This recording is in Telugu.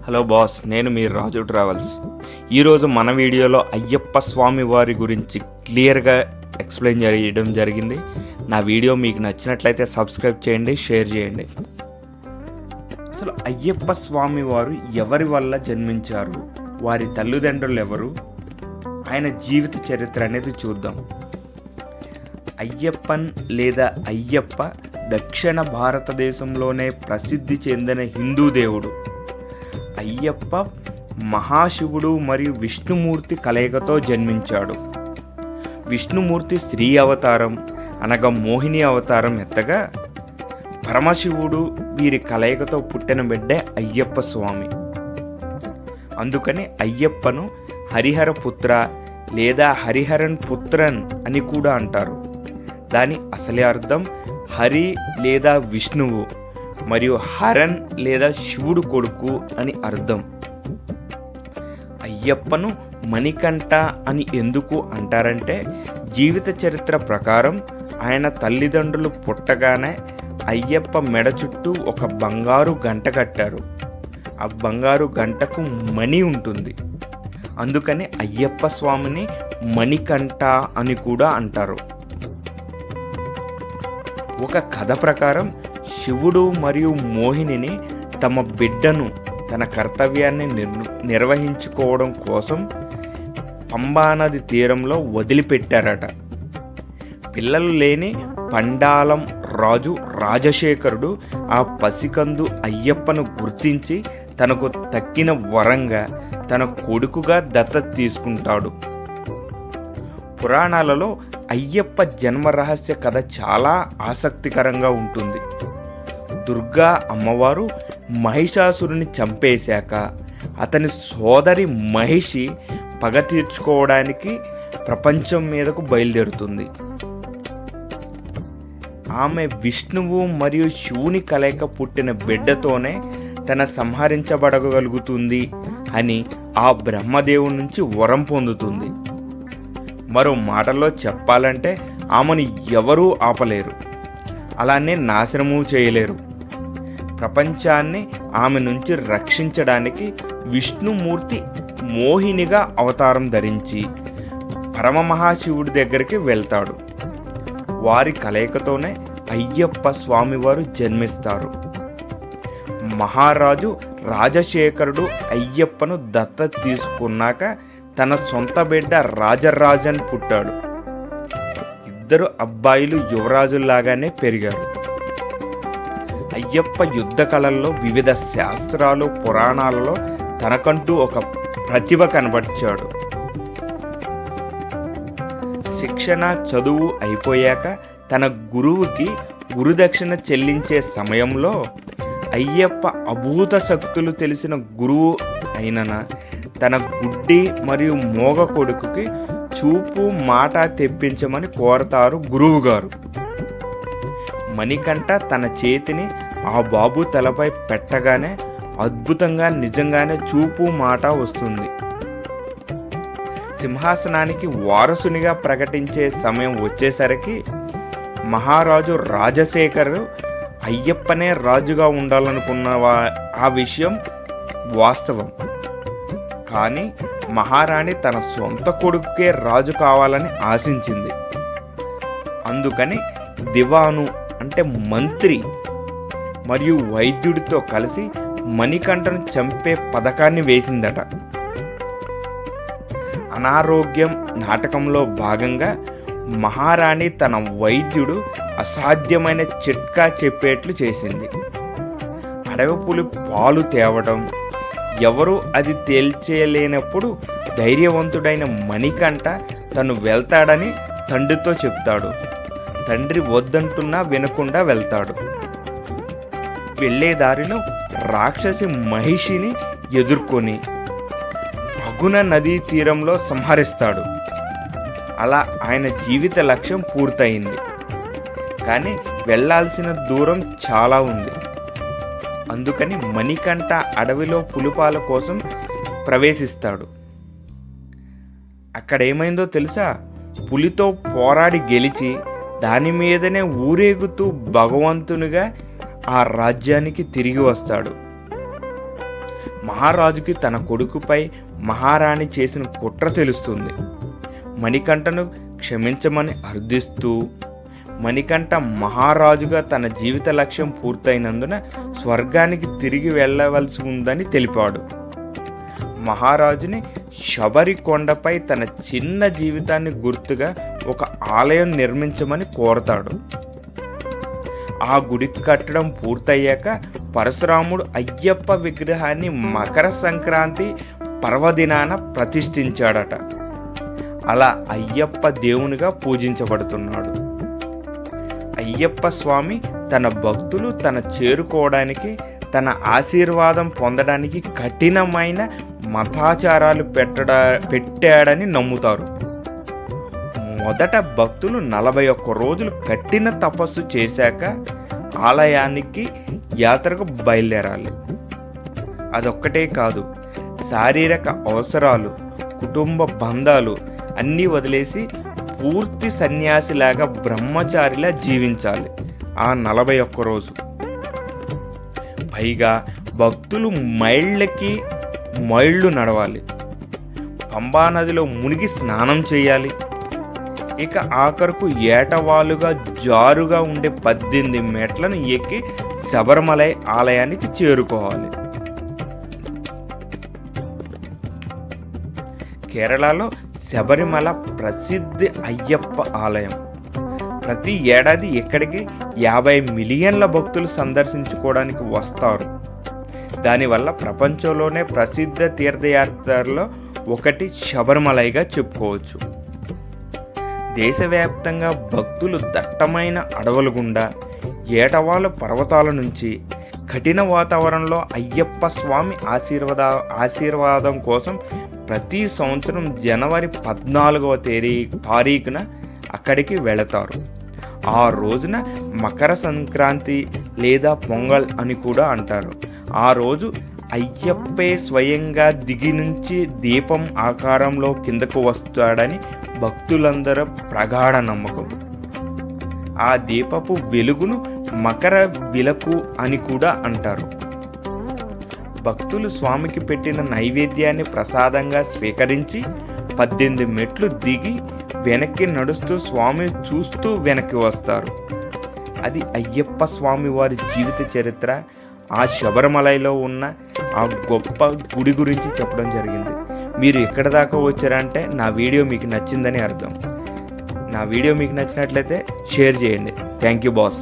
హలో బాస్, నేను మీ రాజు ట్రావెల్స్. ఈరోజు మన వీడియోలో అయ్యప్ప స్వామి వారి గురించి క్లియర్గా ఎక్స్ప్లెయిన్ చేయడం జరిగింది. నా వీడియో మీకు నచ్చినట్లయితే సబ్స్క్రైబ్ చేయండి, షేర్ చేయండి. అసలు అయ్యప్ప స్వామి వారు ఎవరి వల్ల జన్మించారు, వారి తల్లిదండ్రులు ఎవరు, ఆయన జీవిత చరిత్ర అనేది చూద్దాం. అయ్యప్పన్ లేదా అయ్యప్ప దక్షిణ భారతదేశంలోనే ప్రసిద్ధి చెందిన హిందూ దేవుడు. అయ్యప్ప మహాశివుడు మరియు విష్ణుమూర్తి కలయికతో జన్మించాడు. విష్ణుమూర్తి స్త్రీ అవతారం అనగా మోహిని అవతారం ఎత్తగా, పరమశివుడు వీరి కలయికతో పుట్టిన బిడ్డే అయ్యప్ప స్వామి. అందుకని అయ్యప్పను హరిహర పుత్ర లేదా హరిహరన్ పుత్రన్ అని కూడా అంటారు. దాని అసలే అర్థం హరి లేదా విష్ణువు మరియు హరన్ లేదా శివుడు కొడుకు అని అర్థం. అయ్యప్పను మణికంఠ అని ఎందుకు అంటారంటే, జీవిత చరిత్ర ప్రకారం ఆయన తల్లిదండ్రులు పుట్టగానే అయ్యప్ప మెడ చుట్టూ ఒక బంగారు గంట కట్టారు. ఆ బంగారు గంటకు మణి ఉంటుంది. అందుకని అయ్యప్ప స్వామిని మణికంఠ అని కూడా అంటారు. ఒక కథ ప్రకారం శివుడు మరియు మోహినిని తమ బిడ్డను తన కర్తవ్యాన్ని నిర్వహించుకోవడం కోసం పంబానది తీరంలో వదిలిపెట్టారట. పిల్లలు లేని పండాలం రాజు రాజశేఖరుడు ఆ పసికందు అయ్యప్పను గుర్తించి తనకు తక్కిన వరంగా తన కొడుకుగా దత్తత తీసుకుంటాడు. పురాణాలలో అయ్యప్ప జన్మ రహస్య కథ చాలా ఆసక్తికరంగా ఉంటుంది. దుర్గా అమ్మవారు మహిషాసురుని చంపేశాక అతని సోదరి మహిషి పగ తీర్చుకోవడానికి ప్రపంచం మీదకు బయలుదేరుతుంది. ఆమె విష్ణువు మరియు శివుని కలయిక పుట్టిన బిడ్డతోనే తన సంహరించబడగలుగుతుంది అని ఆ బ్రహ్మదేవుడి నుంచి వరం పొందుతుంది. మరో మాటలో చెప్పాలంటే ఆమెను ఎవరూ ఆపలేరు, అలానే నాశనము చేయలేరు. ప్రపంచాన్ని ఆమె నుంచి రక్షించడానికి విష్ణుమూర్తి మోహినిగా అవతారం ధరించి పరమమహాశివుడి దగ్గరికి వెళ్తాడు. వారి కలయికతోనే అయ్యప్ప స్వామివారు జన్మిస్తారు. మహారాజు రాజశేఖరుడు అయ్యప్పను దత్తత తీసుకున్నాక తన సొంత బిడ్డ రాజరాజన్ పుట్టాడు. ఇద్దరు అబ్బాయిలు యువరాజుల్లాగానే పెరిగారు. అయ్యప్ప యుద్ధ కళల్లో వివిధ శాస్త్రాలు పురాణాలలో తనకంటూ ఒక ప్రతిభ కనబర్చాడు. శిక్షణ చదువు అయిపోయాక తన గురువుకి గురుదక్షిణ చెల్లించే సమయంలో అయ్యప్ప అభూత శక్తులు తెలిసిన గురువు అయిన తన గుడ్డి మరియు మోగ కొడుకుకి చూపు మాట తెప్పించమని కోరతారు గురువుగారు. మణికంఠ తన చేతిని ఆ బాబు తలపై పెట్టగానే అద్భుతంగా నిజంగానే చూపు మాట వస్తుంది. సింహాసనానికి వారసునిగా ప్రకటించే సమయం వచ్చేసరికి మహారాజు రాజశేఖరు అయ్యప్పనే రాజుగా ఉండాలనుకున్న ఆ విషయం వాస్తవం. కానీ మహారాణి తన సొంత కొడుకుకే రాజు కావాలని ఆశించింది. అందుకని దివాను అంటే మంత్రి మరియు వైద్యుడితో కలిసి మణికంఠను చంపే పథకాన్ని వేసిందట. అనారోగ్యం నాటకంలో భాగంగా మహారాణి తన వైద్యుడు అసాధ్యమైన చిట్కా చెప్పేట్లు చేసింది. అడవి పులి పాలు తేవడం, ఎవరు అది తేల్చేయలేనప్పుడు ధైర్యవంతుడైన మణికంఠ తను వెళ్తాడని తండ్రితో చెప్తాడు. తండ్రి వద్దంటున్నా వినకుండా వెళ్తాడు. వెళ్ళే దారిలో రాక్షసి మహిషిని ఎదుర్కొని పగున నదీ తీరంలో సంహరిస్తాడు. అలా ఆయన జీవిత లక్ష్యం పూర్తయింది. కానీ వెళ్ళాల్సిన దూరం చాలా ఉంది. అందుకని మణికంఠ అడవిలో పులిపాల కోసం ప్రవేశిస్తాడు. అక్కడేమైందో తెలుసా? పులితో పోరాడి గెలిచి దాని మీదనే ఊరేగుతూ భగవంతునిగా ఆ రాజ్యానికి తిరిగి వస్తాడు. మహారాజుకి తన కొడుకుపై మహారాణి చేసిన కుట్ర తెలుస్తుంది. మణికంఠను క్షమించమని అర్థిస్తూ మణికంఠ మహారాజుగా తన జీవిత లక్ష్యం పూర్తయినందున స్వర్గానికి తిరిగి వెళ్ళవలసి ఉందని తెలిపాడు. మహారాజుని శబరి కొండపై తన చిన్న జీవితాన్ని గుర్తుగా ఒక ఆలయం నిర్మించమని కోరతాడు. ఆ గుడి కట్టడం పూర్తయ్యాక పరశురాముడు అయ్యప్ప విగ్రహాన్ని మకర సంక్రాంతి పర్వదినాన ప్రతిష్ఠించాడట. అలా అయ్యప్ప దేవునిగా పూజించబడుతున్నాడు. అయ్యప్ప స్వామి తన భక్తులు తన చేరుకోవడానికి, తన ఆశీర్వాదం పొందడానికి కఠినమైన మతాచారాలు పెట్టాడని నమ్ముతారు. మొదట భక్తులు 41 రోజులు కఠిన తపస్సు చేశాక ఆలయానికి యాత్రకు బయలుదేరాలి. అదొక్కటే కాదు, శారీరక అవసరాలు, కుటుంబ బంధాలు అన్నీ వదిలేసి పూర్తి సన్యాసిలాగా బ్రహ్మచారిలా జీవించాలి ఆ 41 రోజు. పైగా భక్తులు మైళ్ళకి మైళ్ళు నడవాలి, పంబా నదిలో మునిగి స్నానం చేయాలి. ఇక ఆఖరుకు ఏటవాలుగా జారుగా ఉండే 18 మెట్లను ఎక్కి శబరిమలై ఆలయానికి చేరుకోవాలి. కేరళలో శబరిమల ప్రసిద్ధ అయ్యప్ప ఆలయం. ప్రతి ఏడాది ఇక్కడికి 50 మిలియన్ల భక్తులు సందర్శించుకోవడానికి వస్తారు. దానివల్ల ప్రపంచంలోనే ప్రసిద్ధ తీర్థయాత్రల్లో ఒకటి శబరిమలైగా చెప్పుకోవచ్చు. దేశవ్యాప్తంగా భక్తులు దట్టమైన అడవుల గుండా, ఏటవాలు పర్వతాల నుంచి కఠిన వాతావరణంలో అయ్యప్ప స్వామి ఆశీర్వాదం కోసం ప్రతి సంవత్సరం జనవరి 14వ తారీఖున అక్కడికి వెళతారు. ఆ రోజున మకర సంక్రాంతి లేదా పొంగల్ అని కూడా అంటారు. ఆ రోజు అయ్యప్పే స్వయంగా దిగి నుంచి దీపం ఆకారంలో కిందకు వస్తాడని భక్తులందరూ ప్రగాఢ నమ్మకం. ఆ దీపపు వెలుగును మకర విలకు అని కూడా అంటారు. భక్తులు స్వామికి పెట్టిన నైవేద్యాన్ని ప్రసాదంగా స్వీకరించి 18 మెట్లు దిగి వెనక్కి నడుస్తూ స్వామి చూస్తూ వెనక్కి వస్తారు. అది అయ్యప్ప స్వామి వారి జీవిత చరిత్ర, ఆ శబరిమలలో ఉన్న ఆ గొప్ప గుడి గురించి చెప్పడం జరిగింది. మీరు ఎక్కడి దాకా వచ్చారంటే నా వీడియో మీకు నచ్చిందని అర్థం. నా వీడియో మీకు నచ్చినట్లయితే షేర్ చేయండి. Thank you boss.